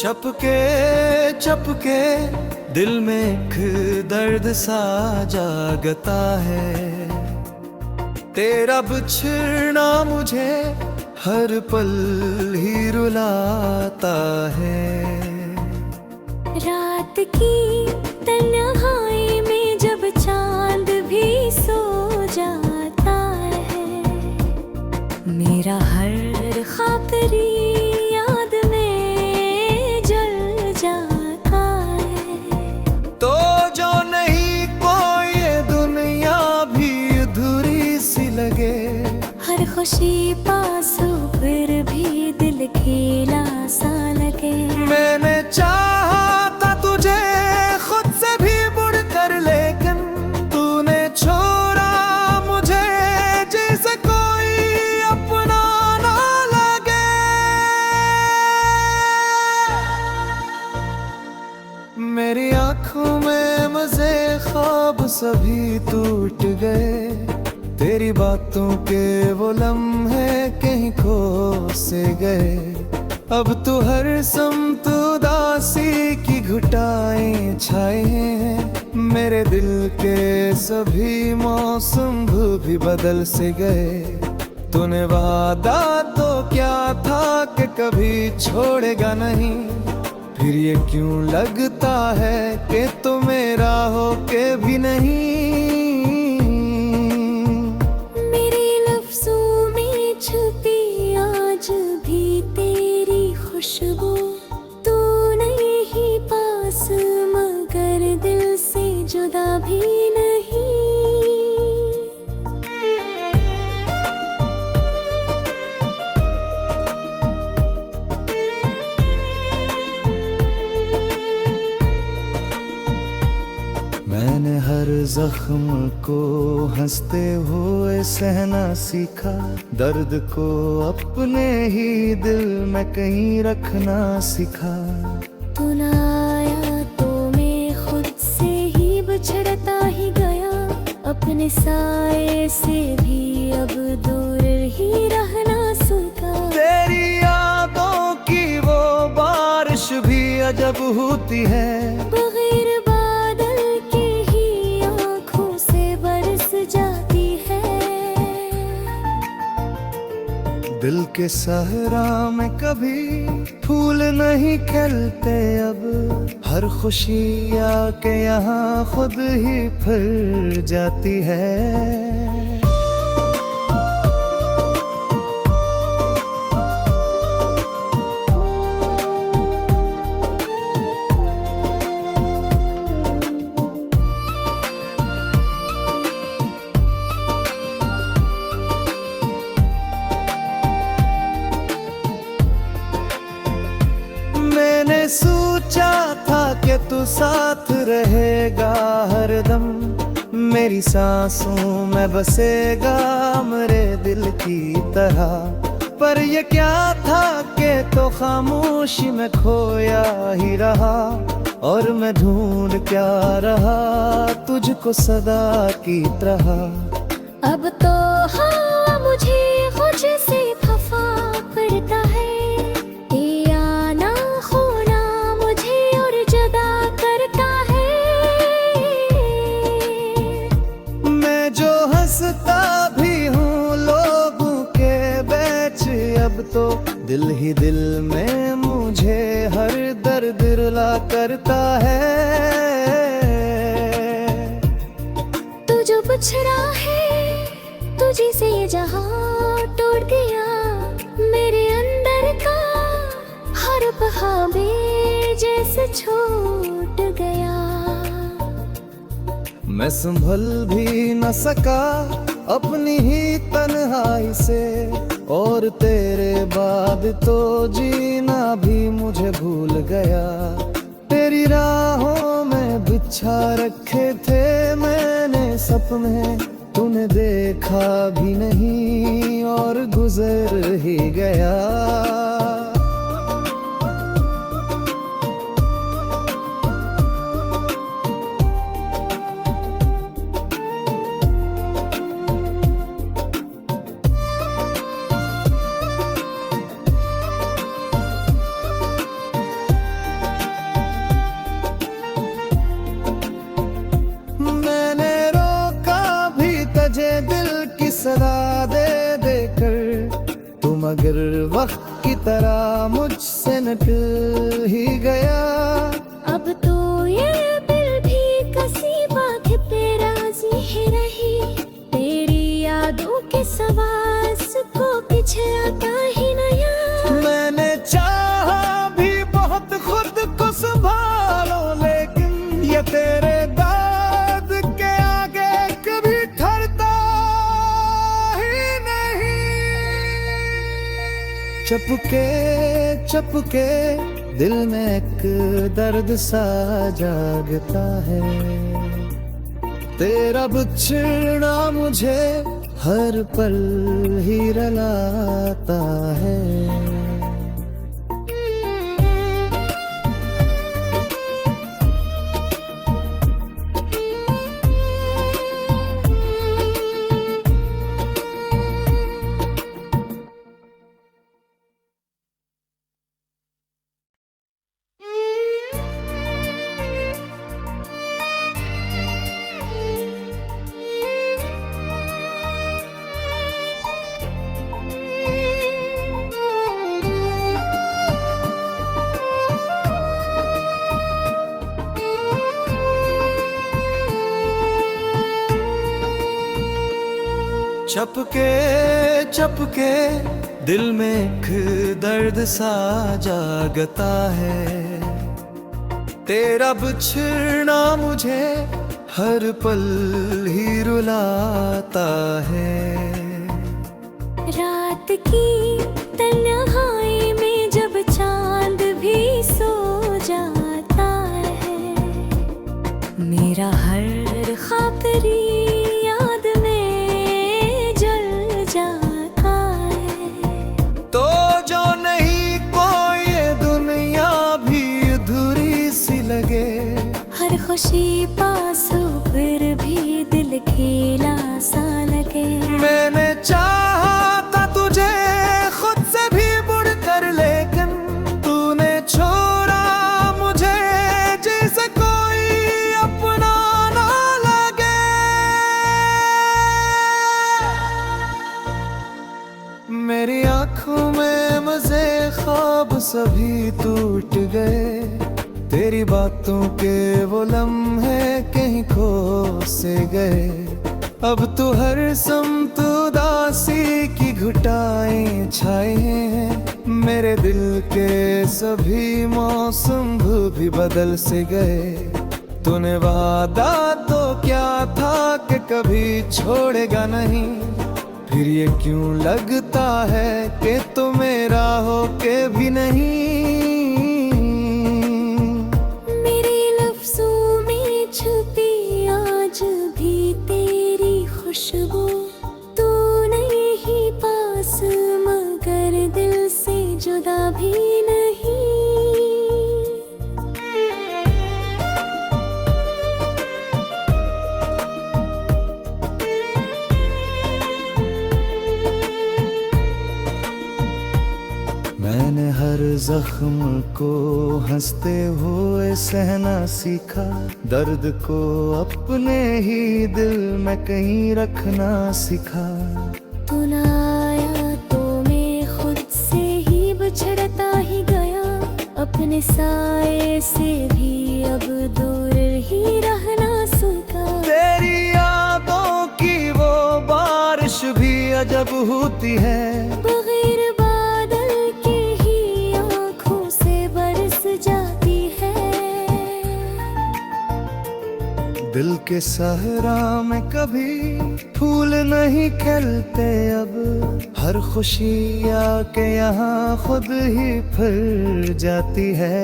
चपके चपके दिल में एक दर्द सा जागता है। तेरा बिछड़ना मुझे हर पल ही रुलाता है। रात की तन्हाई में जब चांद भी सो जाता है, मेरा हर ख्वाब तेरी याद में जल जाता है। तो जो नहीं कोई ये दुनिया भी अधूरी सी लगे, हर खुशी पास हो फिर भी दिल खेला सा लगे। मैंने चाहा था तुझे खुद से भी मुड़कर, लेकिन तूने छोड़ा मुझे जैसे कोई अपना ना लगे। मेरी आंखों में मजे ख्वाब सभी टूट गए। तेरी बातों के वो लम्हे कहीं खो से गए। अब तो हर समत उदासी की घुटाएं छाए हैं। मेरे दिल के सभी मौसम भी बदल से गए। तूने वादा तो क्या था कि कभी छोड़ेगा नहीं, फिर ये क्यों लगता है कि तू मेरा हो के भी नहीं। मेरे लफ्जों में छुपी आज भी तेरी खुशबू, तू नहीं पास मगर दिल से जुदा भी नहीं। मैंने हर जख्म को हंसते हुए सहना सीखा। दर्द को अपने ही दिल में कहीं रखना सीखा। तू ना आया तो मैं खुद से ही बिछड़ता ही गया। अपने साए से भी अब दूर ही रहना सीखा। तेरी यादों की वो बारिश भी अजब होती है। बगैर बादल के ही आँखों से बरस जाती है। दिल के सहरा में कभी फूल नहीं खिलते अब। हर खुशी आके यहाँ खुद ही फिर जाती है। मैंने सोचा था कि तू साथ रहेगा हरदम। मेरी सांसों में बसेगा मेरे दिल की तरह। पर ये क्या था कि तो खामोशी में खोया ही रहा। और मैं ढूंढ क्या रहा तुझको सदा की तरह। अब तो हाँ मुझे खुद से खफा पड़ता है। ये आना खोना मुझे और जुदा करता है। मैं जो हंसता भी हूँ लोगों के बीच, अब तो दिल ही दिल में मुझे हर दर्द रुला करता है। तू जो बिछड़ा है तुझे से ये जहां टूट गया। मेरे अंदर का हर बहावे जैसे छूट गया। मैं संभल भी न सका अपनी ही तन्हाई से। और तेरे बाद तो जीना भी मुझे भूल गया। तेरी राहों में बिछा रखे थे मैंने सपने। तूने देखा भी नहीं और गुजर ही गया। सदा दे देकर तुम अगर वक्त की तरह मुझसे निकल ही गया। अब तो ये दिल भी कसी बात पे राजी है रही, तेरी यादों के सवास को पीछे आता ही नया। मैंने चाहा भी बहुत खुद को संभालो, लेकिन ये तेरे दाद के आगे कभी ठहरता ही नहीं। चुपके चुपके दिल में एक दर्द सा जागता है, तेरा बिछड़ना मुझे हर पल ही रुलाता है। चपके चपके दिल में एक दर्द सा जागता है, तेरा बिछड़ना मुझे हर पल ही रुलाता है। रात की तन्हाई में जब चांद भी सो जाता है, मेरा हर खातरी याद में जल जाता है। तो जो नहीं कोई ये दुनिया भी अधूरी सी लगे, हर खुशी पास हो फिर भी दिल खेला सा लगे। मैंने चाहा था तुझे खुद से भी मुड़ कर, लेकिन तूने छोड़ा मुझे जैसे कोई अपना ना लगे। मेरी आंखों में मजे ख्वाब सभी टूट गए, तेरी बातों के वो लम्हे कहीं खो से गए। अब तो हर समत उदासी की घुटाएं छाए हैं, मेरे दिल के सभी मौसम भी बदल से गए। तूने वादा तो क्या था कि कभी छोड़ेगा नहीं, फिर ये क्यों लगता है कि तू मेरा हो के भी नहीं। छुपी आज भी तेरी खुशबू, तू नहीं पास मगर दिल से जुदा भी नहीं। मैंने हर जख्म को हंसते हुए सहना सीखा, दर्द को अपने ही दिल में कहीं रखना सीखा। तू ना आया तो मैं खुद से ही बिछड़ता ही गया, अपने साए से भी अब दूर ही रहना सीखा। तेरी यादों की वो बारिश भी अजब होती है, बगैर दिल के सहरा में कभी फूल नहीं खिलते। अब हर खुशी आके यहाँ खुद ही फिर जाती है।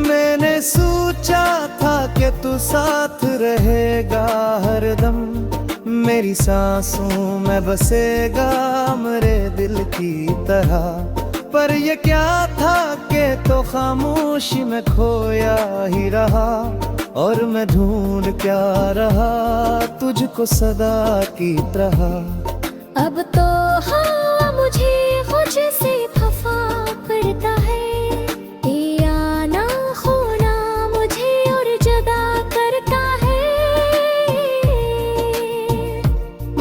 मैंने सोचा था कि तू साथ रहेगा हरदम, मेरी सांसों में बसेगा मेरे दिल की तरह। पर ये क्या था कि तो खामोशी में खोया ही रहा, और मैं ढूंढ क्या रहा तुझको सदा की तरह। अब तो हाँ मुझे खुद से खफा करता है, ये आना खोना मुझे और जुदा करता है।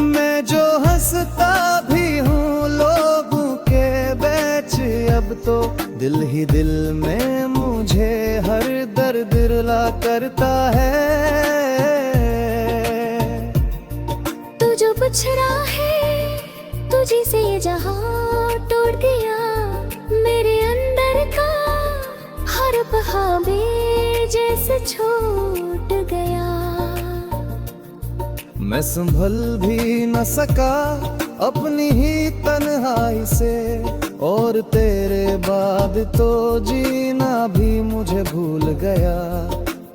मैं जो हंसता भी हूँ लोगों के बीच, अब तो दिल ही दिल में मुझे हर दर्द रुला करता है। तू जो बिछड़ा है तुझी से जहाँ टूट गया, मेरे अंदर का हर बहावे जैसे छूट गया। मैं संभल भी न सका अपनी ही तन्हाई से, और तेरे बाद तो जीना भी मुझे भूल गया।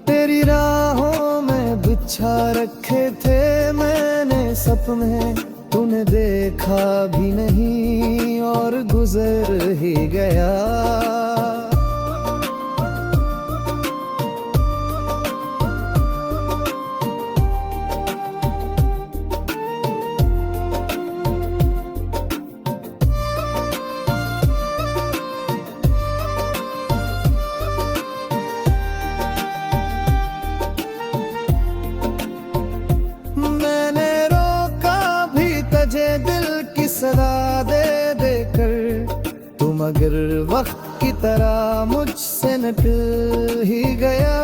तेरी राहों में बिछा रखे थे मैंने सपने, तूने देखा भी नहीं और गुजर ही गया। मैंने रोका भी तुझे दिल की सदा दे देकर, तू मगर वक्त की तरह मुझसे निकल ही गया।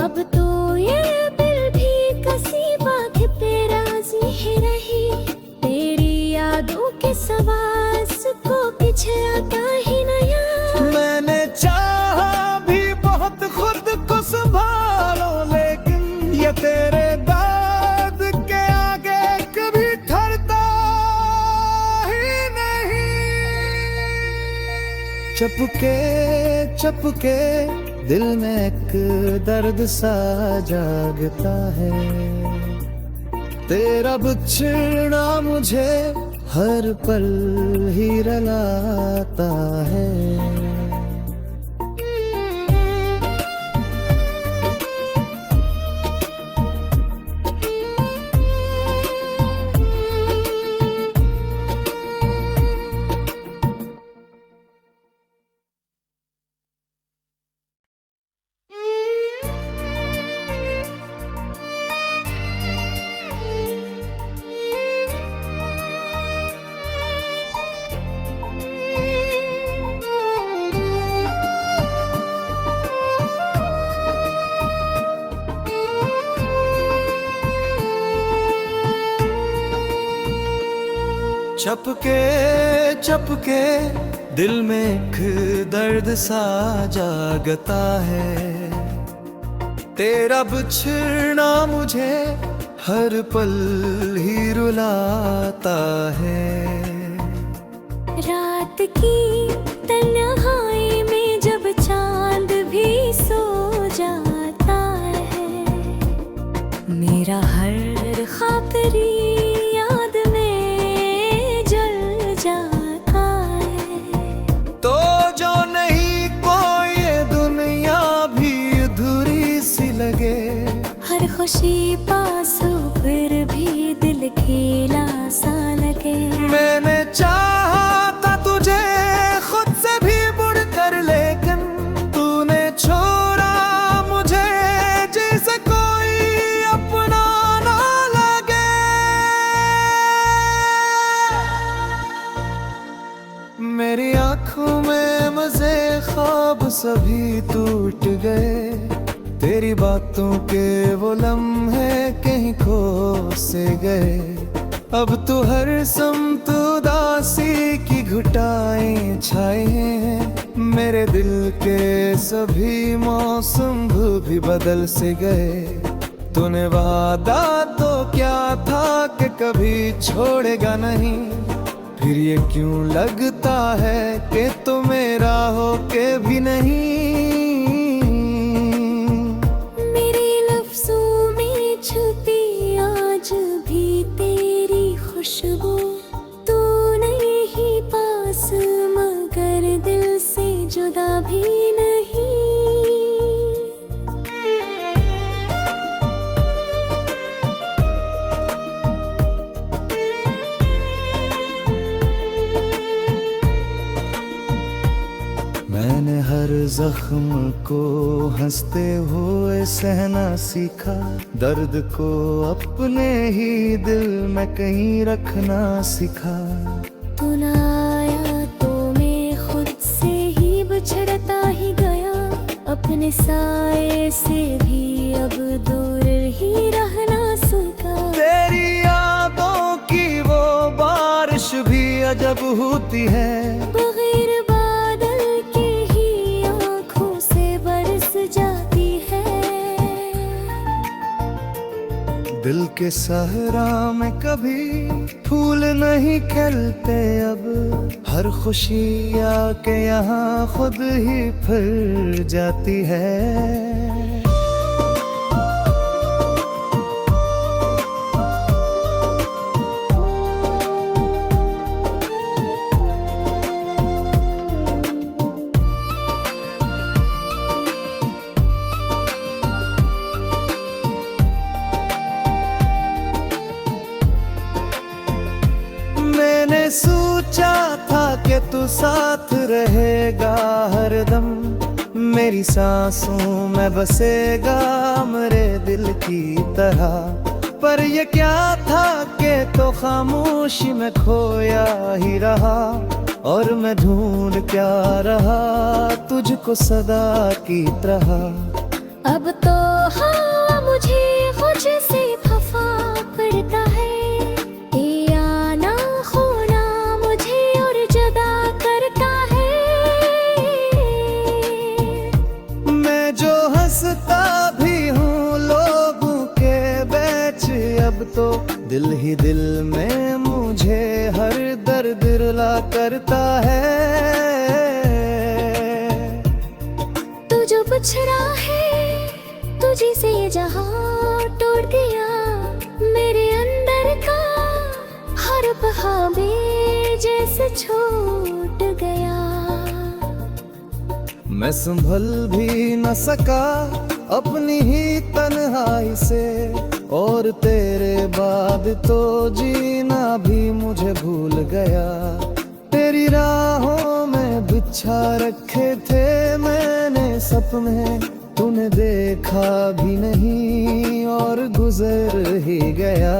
अब तो ये दिल भी कसी बात पे राजी है रही, तेरी यादों के सवास को पिछलाता ही नया। मैंने चाहा भी बहुत खुद को संभालो, लेकिन ये तेरे दर्द के आगे कभी ठहरता ही नहीं। चुपके चुपके दिल में एक दर्द सा जागता है, तेरा बिछड़ना मुझे हर पल ही रुलाता है। चपके चपके दिल में एक दर्द सा जागता है, तेरा बिछड़ना मुझे हर पल ही रुलाता है। रात की तन्हाई में जब चांद भी सो जाता है, मेरा हर खातरी याद में जल जाता है। तो जो नहीं कोई ये दुनिया भी अधूरी सी लगे, हर खुशी पासों फिर भी दिल खेला सा लगे। मैंने चाहा था तुझे खुद से भी मुड़कर, लेकिन तूने छोड़ा मुझे जैसे कोई अपना ना लगे। मेरी आंखों में मजे ख्वाब सभी टूट गए, तेरी बातों के वो लम्हे कहीं खो से गए। अब तो हर समत उदासी की घुटाएं छाए हैं, मेरे दिल के सभी मौसम भी बदल से गए। तूने वादा तो क्या था कि कभी छोड़ेगा नहीं, फिर ये क्यों लगता है कि तू मेरा हो के भी नहीं। मेरे लफ्जों में छुपी आज भी तेरी खुशबू, तू नहीं पास मगर दिल से जुदा भी नहीं। मैंने हर जख्म को हंसते हुए सहना सीखा, दर्द को अपने ही दिल में कहीं रखना सीखा। तू ना आया तो मैं खुद से ही बिछड़ता ही गया, अपने साए से भी अब दूर ही रहना सीखा। तेरी यादों की वो बारिश भी अजब होती है, बगैर बादल के ही आँखों से बरस जाती है। दिल के सहरा में कभी फूल नहीं खिलते अब, हर खुशी आके यहाँ खुद ही फिर जाती है। मैंने सोचा था कि तू साथ रहेगा हरदम, मेरी सांसों में बसेगा मेरे दिल की तरह। पर ये क्या था कि तो खामोशी में खोया ही रहा, और मैं ढूंढ क्या रहा तुझको सदा की तरह। अब तो हाँ मुझे खुद से खफा पड़ता है, ये आना खोना मुझे और जुदा करता है। मैं जो हंसता भी हूँ लोगों के बीच, अब तो दिल ही दिल में मुझे हर दर्द रुला करता है। तू जो बिछड़ा है तुझी से ये जहां तोड़ दिया, मेरे अंदर का हर ख्वाबे जैसे छूट गया। मैं संभल भी न सका अपनी ही तन्हाई से, और तेरे बाद तो जीना भी मुझे भूल गया। तेरी राहों में बिछा रखे थे मैंने सपने, तूने देखा भी नहीं और गुजर ही गया।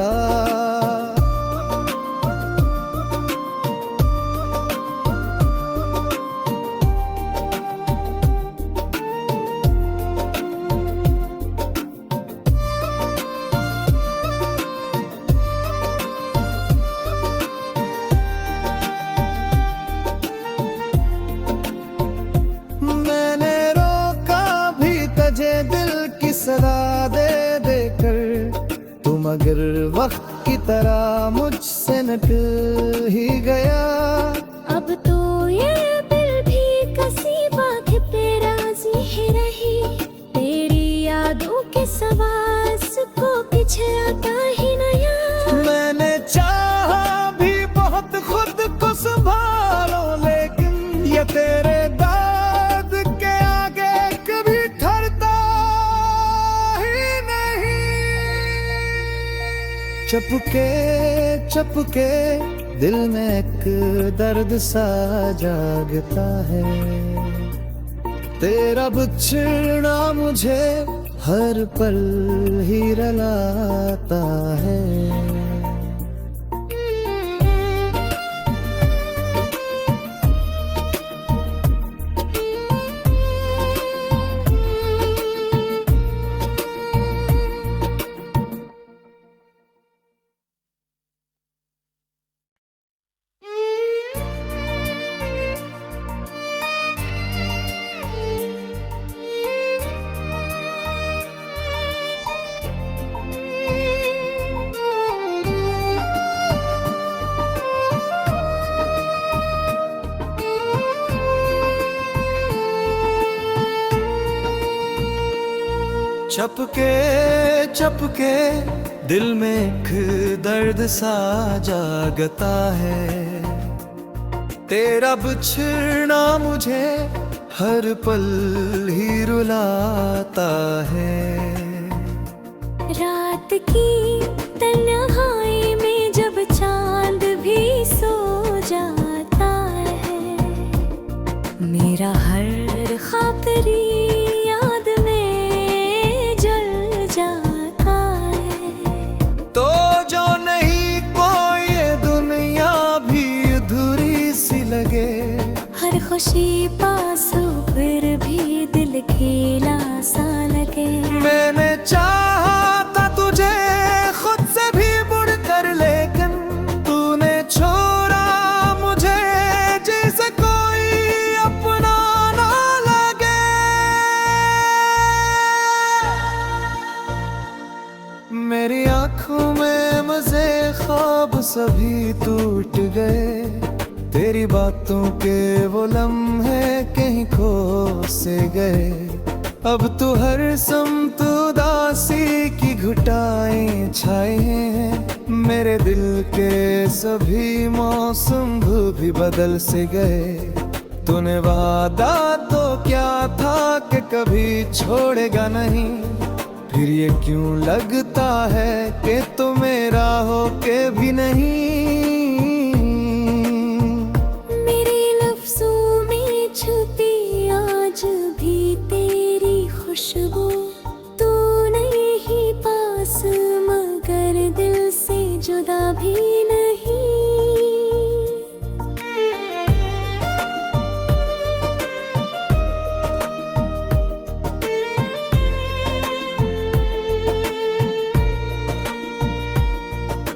मैंने रोका भी तुझे दिल की सदा दे देकर, तुम अगर वक्त की तरह मुझसे निकल ही गया। अब तो ये दिल भी कसी बात पे राजी ही रही, तेरी यादों के सवास को पिछलाता ही नया। मैंने चाहा भी बहुत खुद को संभालो, लेकिन ये तेरे दर्द के आगे कभी ठहरता ही नहीं। चुपके चुपके दिल में एक दर्द सा जागता है, तेरा बिछड़ना मुझे हर पल ही रुलाता है। चपके चपके दिल में एक दर्द सा जागता है, तेरा बिछड़ना मुझे हर पल ही रुलाता है। रात की तन्हाई में जब चांद भी सो जाता है, मेरा हर ख्वाब तेरी याद में जल जाता है। तो जो नहीं कोई ये दुनिया भी अधूरी सी लगे, हर खुशी पास हो फिर भी दिल खेला सा लगे। मैंने चाहा था तुझे खुद से भी बुढ़ कर, लेकिन तूने छोड़ा मुझे जैसे कोई अपना ना लगे। मेरी आंखों में मजे ख्वाब सभी टूट गए, तेरी बातों के वो लम्हे कहीं खो से गए। अब तो हर समत उदासी की घुटाएं छाए हैं, मेरे दिल के सभी मौसम भी बदल से गए। तूने वादा तो क्या था कि कभी छोड़ेगा नहीं, फिर ये क्यों लगता है कि तू मेरा हो के भी नहीं। आज भी तेरी खुशबू, तू नहीं पास मगर दिल से जुदा भी नहीं।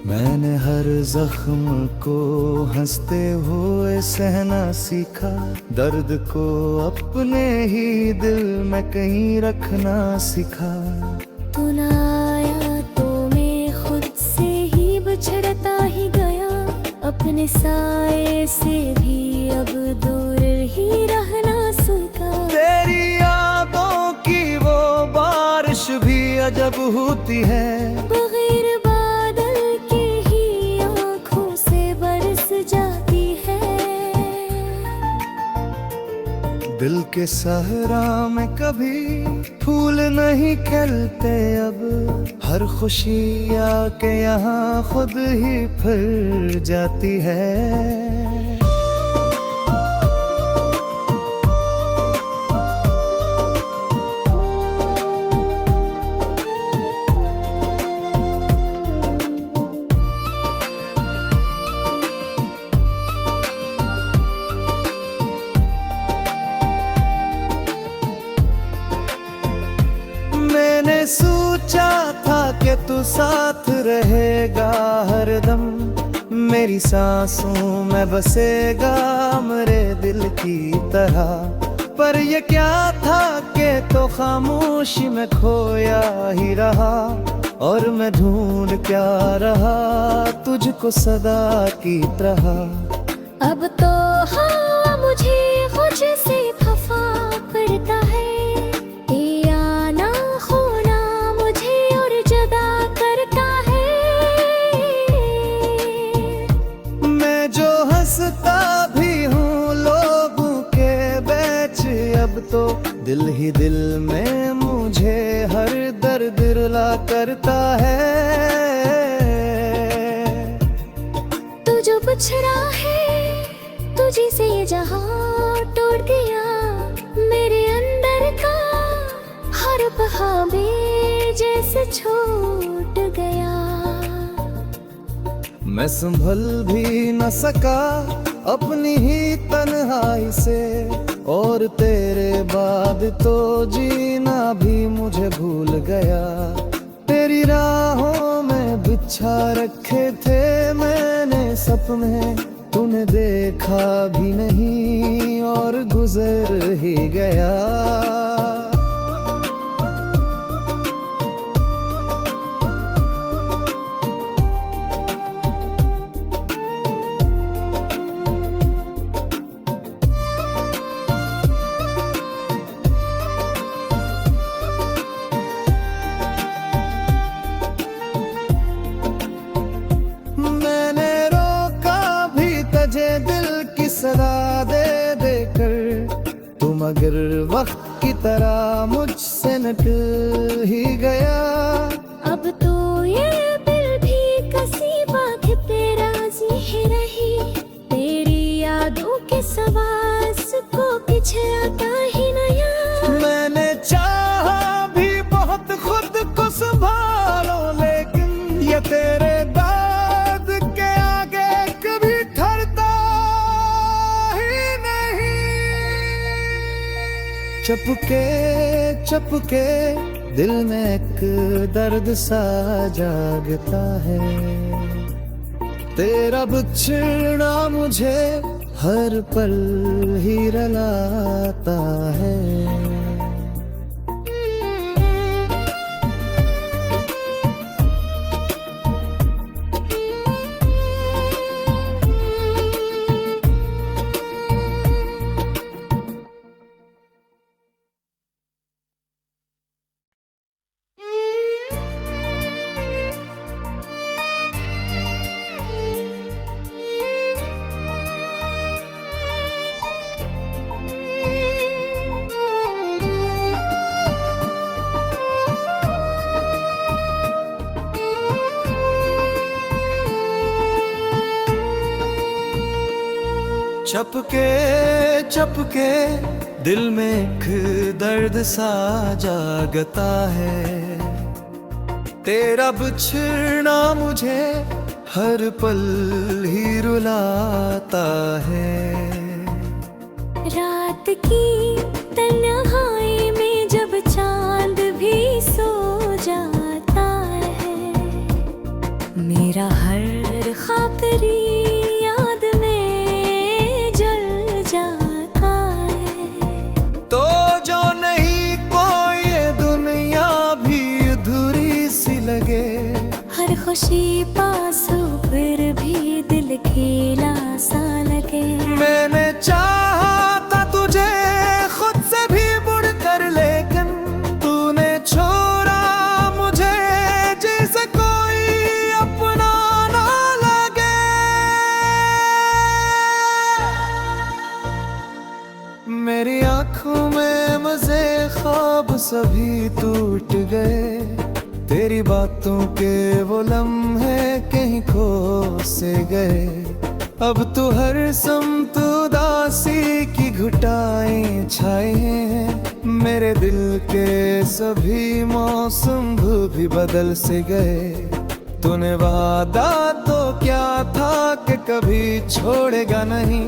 मैंने हर जख्म को हंसते हुए सहना सीखा, दर्द को अपने ही दिल में कहीं रखना सीखा। तू ना आया तो मैं खुद से ही बिछड़ता ही गया, अपने साए से भी अब दूर ही रहना सीखा। तेरी यादों की वो बारिश भी अजब होती है, बगैर बादल के ही आँखों से बरस जाती है। दिल के सहरा में कभी फूल नहीं खिलते अब, हर खुशी आके यहाँ खुद ही फिर जाती है। मैंने सोचा था कि तू साथ रहेगा हरदम, मेरी सांसों में बसेगा मेरे दिल की तरह। पर ये क्या था कि तो खामोशी में खोया ही रहा, और मैं ढूंढ क्या रहा तुझको सदा की तरह। अब तो हाँ मुझे खुद से खफा करता है, ये आना खोना मुझे और जुदा करता है। मैं जो हंसता भी हूँ लोगों के बीच, अब तो दिल ही दिल में मुझे हर दर्द रुला करता है। तू जो बिछड़ा है तुझी से ये जहां तोड़ दिया, मेरे अंदर का हर ख्वाबे जैसे छूट गया। मैं संभल भी न सका अपनी ही तन्हाई से, और तेरे बाद तो जीना भी मुझे भूल गया। तेरी राहों में बिछा रखे थे मैंने सपने, तूने देखा भी नहीं और गुजर ही गया। सदा दे देकर तुम मगर वक्त की तरह मुझसे निकल ही गया। अब तो ये दिल भी कसी बात पे राजी है रही, तेरी यादों के सवास को पीछे आता ही नया। मैंने चाहा भी बहुत खुद को संभालो, लेकिन ये तेरे दर्द के आगे कभी ठहरता ही नहीं। चुपके चुपके दिल में एक दर्द सा जागता है, तेरा बिछड़ना मुझे हर पल ही रुलाता है। चपके चपके दिल में एक दर्द सा जागता है, तेरा बिछड़ना मुझे हर पल ही रुलाता है। रात की तन्हाई में जब चांद भी सो जाता है, मेरा हर ख्वाब तेरी याद में जल जाता है। तो जो नहीं कोई ये दुनिया भी अधूरी सी लगे, हर खुशी पास हो फिर भी दिल खेला सा लगे। मैंने चाहा था तुझे खुद से भी मुड़ कर, लेकिन तूने छोड़ा मुझे जैसे कोई अपना ना लगे। मेरी आंखों में मजे ख्वाब सभी टूट गए, तेरी बातों के वो लम्हे कहीं खो से गए। अब तो हर समत उदासी की घुटाएं छाए हैं, मेरे दिल के सभी मौसम भी बदल से गए। तूने वादा तो क्या था कि कभी छोड़ेगा नहीं,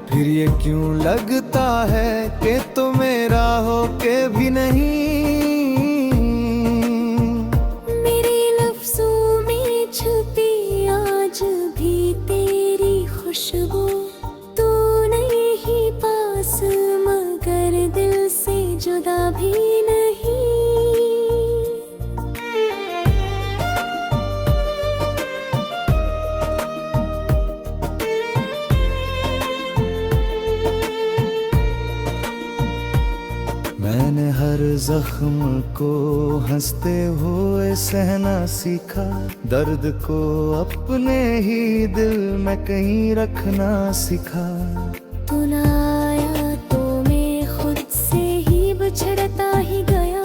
फिर ये क्यों लगता है कि तू मेरा हो के भी नहीं। मेरे लफ्जों में छुपी आज भी तेरी खुशबू, तू नहीं पास मगर दिल से जुदा भी नहीं। मैंने हर जख्म को हंसते हुए सहना सीखा, दर्द को अपने ही दिल में कहीं रखना सीखा। तू ना आया तो मैं खुद से ही बिछड़ता ही गया,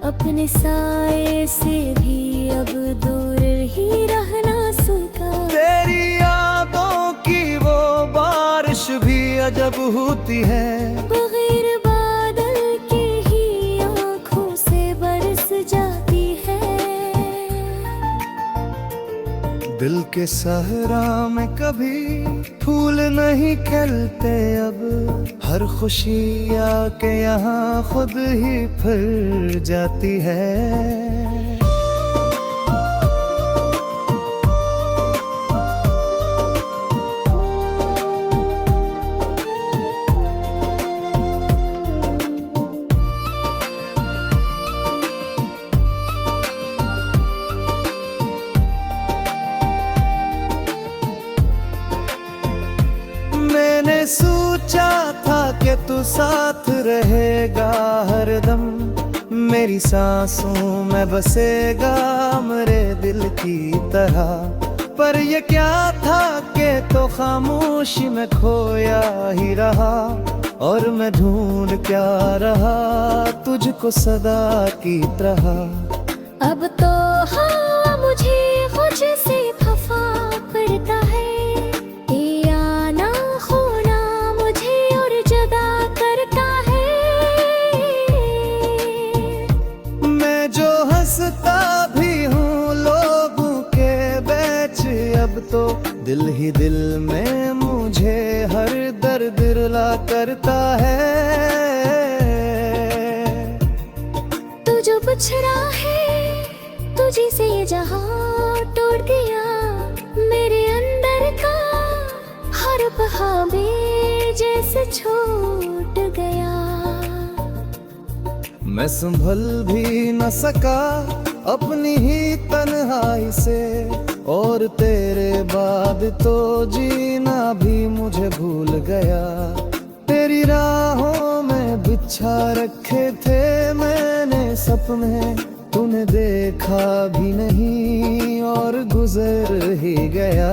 अपने साए से भी अब दूर ही रहना सीखा। तेरी यादों की वो बारिश भी अजब होती है, बगैर बादल के ही आँखों से बरस जाती है। दिल के सहरा में कभी फूल नहीं खिलते अब, हर खुशी आके यहाँ खुद ही फिर जाती है। मैंने सोचा था कि तू साथ रहेगा हरदम, मेरी सांसों में बसेगा मेरे दिल की तरह। पर ये क्या था कि तो खामोशी में खोया ही रहा, और मैं ढूंढ क्या रहा तुझको सदा की तरह। अब तो हाँ मुझे खुद से खफा पड़ता है, ये आना खोना मुझे और जुदा करता है। मैं जो हंसता भी हूँ लोगों के बीच, अब तो दिल ही दिल में मुझे हर दर्द रुला करता है। तू जो बिछड़ा है तुझी से ये जहां टूट गया, मेरे अंदर का हर बहावे जैसे छूट गया। मैं संभल भी न सका अपनी ही तन्हाई से, और तेरे बाद तो जीना भी मुझे भूल गया। तेरी राहों में बिछा रखे थे मैंने सपने, तूने देखा भी नहीं और गुजर ही गया।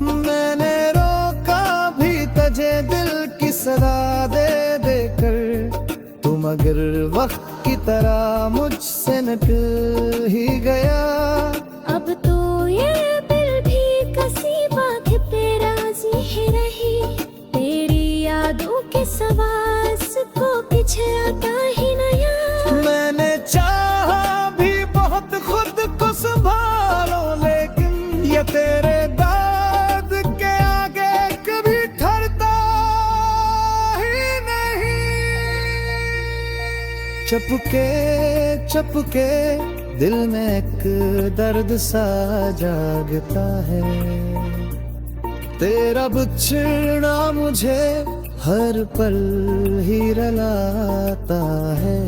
मैंने रोका भी तुझे दिल की सदा दे देकर, तुम अगर वक्त की तरह मुझसे निकल ही गया। अब तो ये दिल भी कसी बात पे राजी है रही, तेरी यादों के सवास को पीछे आता ही नया। मैंने चाहा भी बहुत खुद को संभालो, लेकिन ये तेरे दाद के आगे कभी ठहरता ही नहीं। चुपके दिल में एक दर्द सा जागता है, तेरा बिछड़ना मुझे हर पल ही रुलाता है।